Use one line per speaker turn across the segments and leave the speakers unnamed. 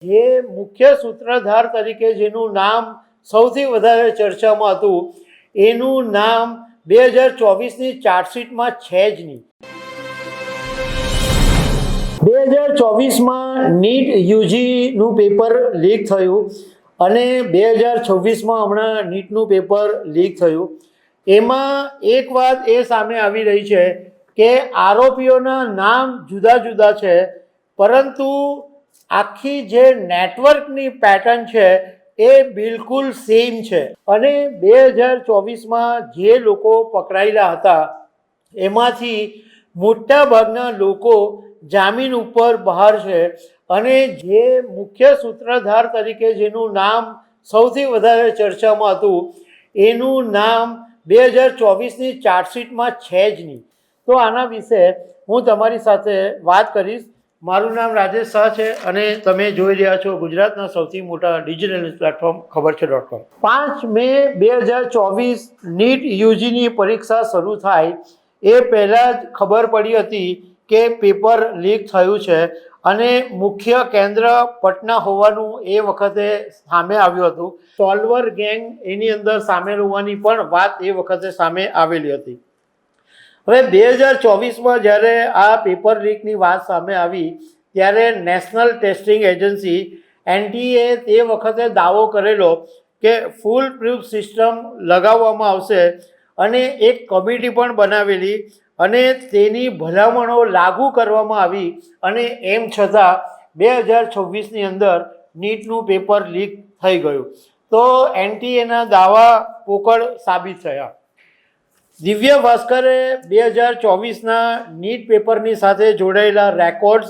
જે મુખ્ય સૂત્રધાર તરીકે જેનું નામ સૌથી વધારે ચર્ચામાં હતું એનું નામ 2024ની ચાર્જશીટમાં છે જ નહીં। 2024માં નીટ યુજીનું પેપર લીક થયું અને 2026માં હમણાં નીટનું પેપર લીક થયું। એમાં એક વાત એ સામે આવી રહી છે કે આરોપીઓના નામ જુદા જુદા છે, પરંતુ આખી જે નેટવર્કની પેટર્ન છે એ બિલકુલ સેમ છે। અને 2024માં જે લોકો પકડાયેલા હતા એમાંથી મોટા ભાગના લોકો જામીન ઉપર બહાર છે અને જે મુખ્ય સૂત્રધાર તરીકે જેનું નામ સૌથી વધારે ચર્ચામાં હતું એનું નામ 2024ની ચાર્જશીટમાં છે જ નહીં। તો આના વિશે હું તમારી સાથે વાત કરીશ। મારું નામ રાજેશ શાહ છે અને તમે જોઈ રહ્યા છો ગુજરાતના સૌથી મોટા ડિજિટલ ન્યૂઝ પ્લેટફોર્મ ખબર છે.com। 5 મે 2024 નીટ યુજીની પરીક્ષા શરૂ થાય એ પહેલાં જ ખબર પડી હતી કે પેપર લીક થયું છે અને મુખ્ય કેન્દ્ર પટના હોવાનું એ વખતે સામે આવ્યું હતું। સોલ્વર ગેંગ એની અંદર સામેલ હોવાની પણ વાત એ વખતે સામે આવેલી હતી। હવે 2024માં જ્યારે આ પેપર લીકની વાત સામે આવી ત્યારે નેશનલ ટેસ્ટિંગ એજન્સી એનટીએ તે વખતે દાવો કરેલો કે ફૂલ પ્રૂફ સિસ્ટમ લગાવવામાં આવશે અને એક કમિટી પણ બનાવેલી અને તેની ભલામણો લાગુ કરવામાં આવી અને એમ છતાં 2026ની અંદર નીટનું પેપર લીક થઈ ગયું। તો એનટીએના દાવા પોકળ સાબિત થયા। દિવ્ય ભાસ્કરે 2024ના નીટ પેપરની સાથે જોડાયેલા રેકોર્ડ્સ,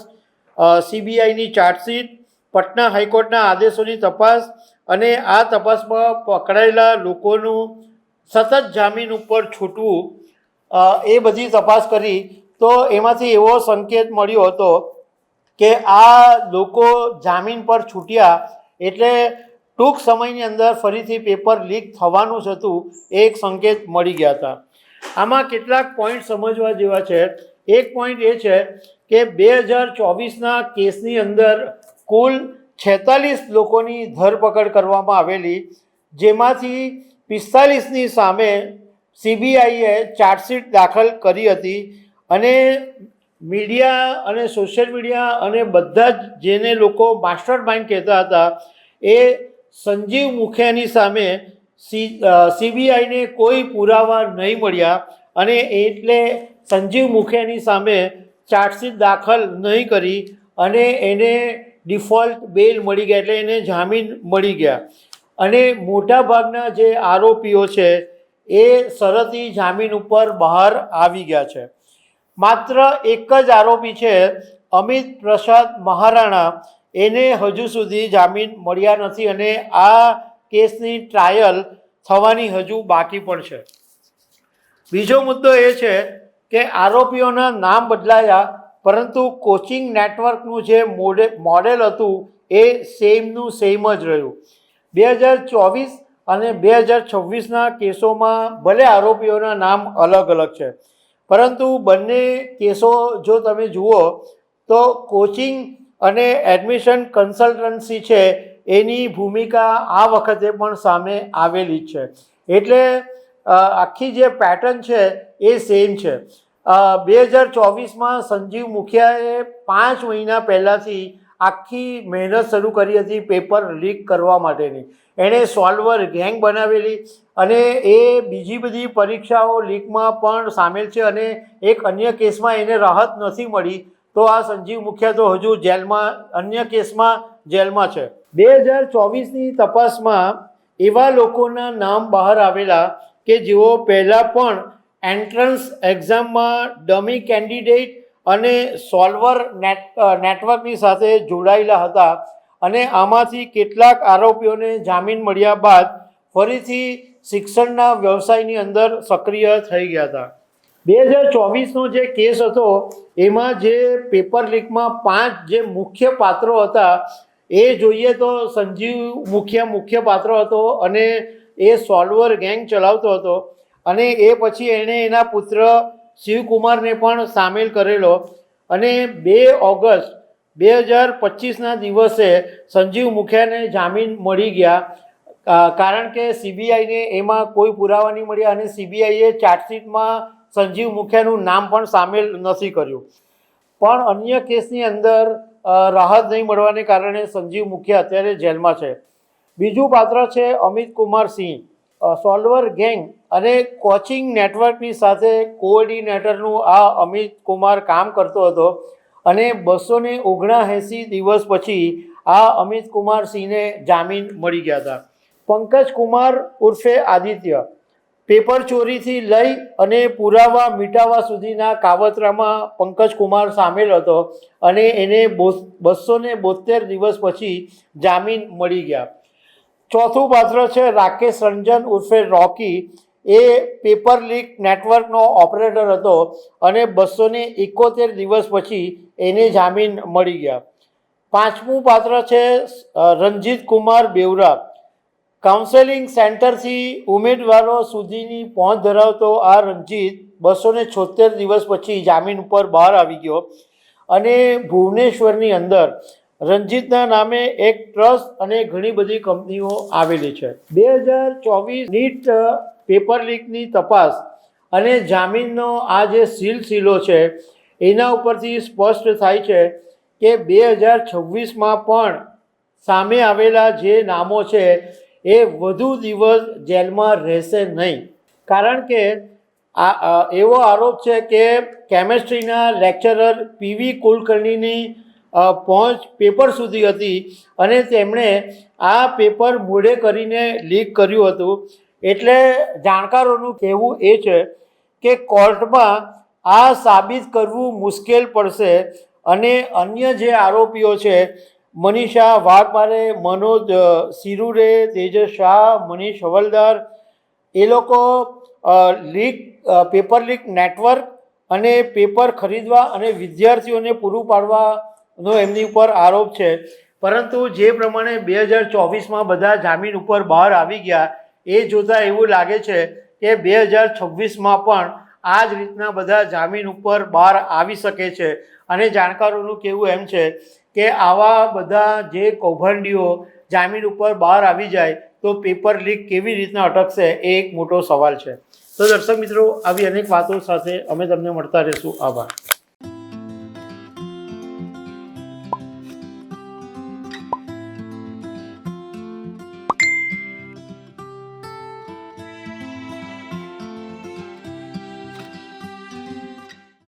સીબીઆઈની ચાર્જશીટ, પટના હાઈકોર્ટના આદેશોની તપાસ અને આ તપાસમાં પકડાયેલા લોકોનું સતત જામીન ઉપર છૂટવું, એ બધી તપાસ કરી તો એમાંથી એવો સંકેત મળ્યો હતો કે આ લોકો જામીન પર છૂટ્યા એટલે ટૂંક સમયની અંદર ફરીથી પેપર લીક થવાનું જ હતું, એક સંકેત મળી ગયા હતા। આમાં કેટલાક પોઈન્ટ સમજવા જેવા છે। એક પોઈન્ટ એ છે કે 2024ના કેસની અંદર કુલ 46 લોકોની ધરપકડ કરવામાં આવેલી, જેમાંથી 45ની સામે સીબીઆઈએ ચાર્જશીટ દાખલ કરી હતી અને મીડિયા અને સોશિયલ મીડિયા અને બધા જ જેને લોકો માસ્ટર માઇન્ડ કહેતા હતા એ સંજીવ મુખિયાની સામે સીબીઆઈને કોઈ પુરાવા નહીં મળ્યા અને એટલે સંજીવ મુખિયાની સામે ચાર્જશીટ દાખલ નહીં કરી અને એને ડિફોલ્ટ બેલ મળી ગયા, એટલે એને જામીન મળી ગયા અને મોટાભાગના જે આરોપીઓ છે એ શરતી જામીન ઉપર બહાર આવી ગયા છે। માત્ર એક જ આરોપી છે અમિત પ્રસાદ મહારાણા, એને હજુ સુધી જામીન મળ્યા નથી અને આ કેસની ટ્રાયલ થવાની હજુ બાકી પણ છે। બીજો મુદ્દો એ છે કે આરોપીઓના નામ બદલાયા પરંતુ કોચિંગ નેટવર્કનું જે મોડેલ હતું એ સેમનું સેમ જ રહ્યું। 2024 અને 2026ના કેસોમાં ભલે આરોપીઓના નામ અલગ અલગ છે, પરંતુ બંને કેસો જો તમે જુઓ તો કોચિંગ અને એડમિશન કન્સલ્ટન્સી છે એની ભૂમિકા આ વખતે પણ સામે આવેલી જ છે, એટલે આખી જે પેટર્ન છે એ સેમ છે। 2024માં સંજીવ મુખિયાએ 5 મહિના પહેલાંથી આખી મહેનત શરૂ કરી હતી પેપર લીક કરવા માટેની। એણે સોલ્વર ગેંગ બનાવેલી અને એ બીજી બધી પરીક્ષાઓ લીકમાં પણ સામેલ છે અને એક અન્ય કેસમાં એને રાહત નથી મળી, તો આ સંજીવ મુખિયા તો હજુ જેલમાં, અન્ય કેસમાં જેલમાં છે। 2024ની તપાસમાં એવા લોકોના નામ બહાર આવેલા કે જેઓ પહેલાં પણ એન્ટ્રન્સ એક્ઝામમાં ડમી કેન્ડિડેટ અને સોલ્વર નેટવર્કની સાથે જોડાયેલા હતા અને આમાંથી કેટલાક આરોપીઓને જામીન મળ્યા બાદ ફરીથી શિક્ષણના વ્યવસાયની અંદર સક્રિય થઈ ગયા હતા। 2024નો જે કેસ હતો એમાં જે પેપર લીકમાં 5 જે મુખ્ય પાત્રો હતા એ જોઈએ તો સંજીવ મુખિયા મુખ્ય પાત્ર હતો અને એ સોલ્વર ગેંગ ચલાવતો હતો અને એ પછી એણે એના પુત્ર શિવકુમારને પણ સામેલ કરેલો અને 2 ઓગસ્ટ 2025ના દિવસે સંજીવ મુખિયાને જામીન મળી ગયા, કારણ કે સીબીઆઈને એમાં કોઈ પુરાવા નહીં મળ્યા અને સીબીઆઈએ ચાર્જશીટમાં સંજીવ મુખિયાનું નામ પણ સામેલ નથી કર્યું. પણ અન્ય કેસની અંદર રાહત નહીં મળવાને કારણે સંજીવ મુખિયા અત્યારે જેલમાં છે. બીજું પાત્ર છે અમિત કુમાર સિંહ. સોલ્વર ગેંગ અને કોચિંગ નેટવર્કની સાથે કોઓર્ડિનેટરનું આ અમિત કુમાર કામ કરતો હતો અને 279 દિવસ પછી આ અમિત કુમાર સિંહને જામીન મળી ગયા હતા. પંકજ કુમાર ઉર્ફે આદિત્ય પેપર ચોરીથી લઈ અને પુરાવા મિટાવવા સુધીના કાવતરામાં પંકજ કુમાર સામેલ હતો અને એને 272 દિવસ પછી જામીન મળી ગયા. ચોથું પાત્ર છે રાકેશ રંજન ઉર્ફે રોકી. એ પેપર લીક નેટવર્કનો ઓપરેટર હતો અને 271 દિવસ પછી એને જામીન મળી ગયા. પાંચમું પાત્ર છે રંજીત કુમાર બેવરા. કાઉન્સેલિંગ સેન્ટરથી ઉમેદવારો સુધીની પહોંચ ધરાવતો આ રંજીત 276 દિવસ પછી જામીન ઉપર બહાર આવી ગયો અને ભુવનેશ્વરની અંદર રંજીતના નામે એક ટ્રસ્ટ અને ઘણી બધી કંપનીઓ આવેલી છે. 2024 નીટ પેપર લીકની તપાસ અને જામીનનો આ જે સિલસિલો છે એના ઉપરથી સ્પષ્ટ થાય છે કે 2026માં પણ સામે આવેલા જે નામો છે એ વધુ દિવસ જેલમાં રહેશે નહીં. કારણ કે આ એવો આરોપ છે કે કેમેસ્ટ્રીના લેક્ચરર પીવી કુલકર્ણીની પહોંચ પેપર સુધી હતી અને તેમણે આ પેપર મોડે કરીને લીક કર્યું હતું. એટલે જાણકારોનું કહેવું એ છે કે કોર્ટમાં આ સાબિત કરવું મુશ્કેલ પડશે અને અન્ય જે આરોપીઓ છે મનીષા વાઘમારે, મનોજ સિરુરે, તેજસ શાહ, મનીષ હવલદાર, એ લોકો પેપર લીક નેટવર્ક અને પેપર ખરીદવા અને વિદ્યાર્થીઓને પૂરું પાડવાનો એમની ઉપર આરોપ છે. પરંતુ જે પ્રમાણે 2024માં બધા જામીન ઉપર બહાર આવી ગયા એ જોતાં એવું લાગે છે કે 2026માં પણ આ જ રીતના બધા જામીન ઉપર બહાર આવી શકે છે. અને જાણકારોનું કહેવું એમ છે કે આવા બધા જે કૌભાંડીઓ જામીન ઉપર બહાર આવી જાય તો પેપર લીક કેવી રીતના અટકશે એ એક મોટો સવાલ છે. તો દર્શક મિત્રો, આવી અનેક વાતો સાથે અમે તમને મળતા રહીશું. આભાર.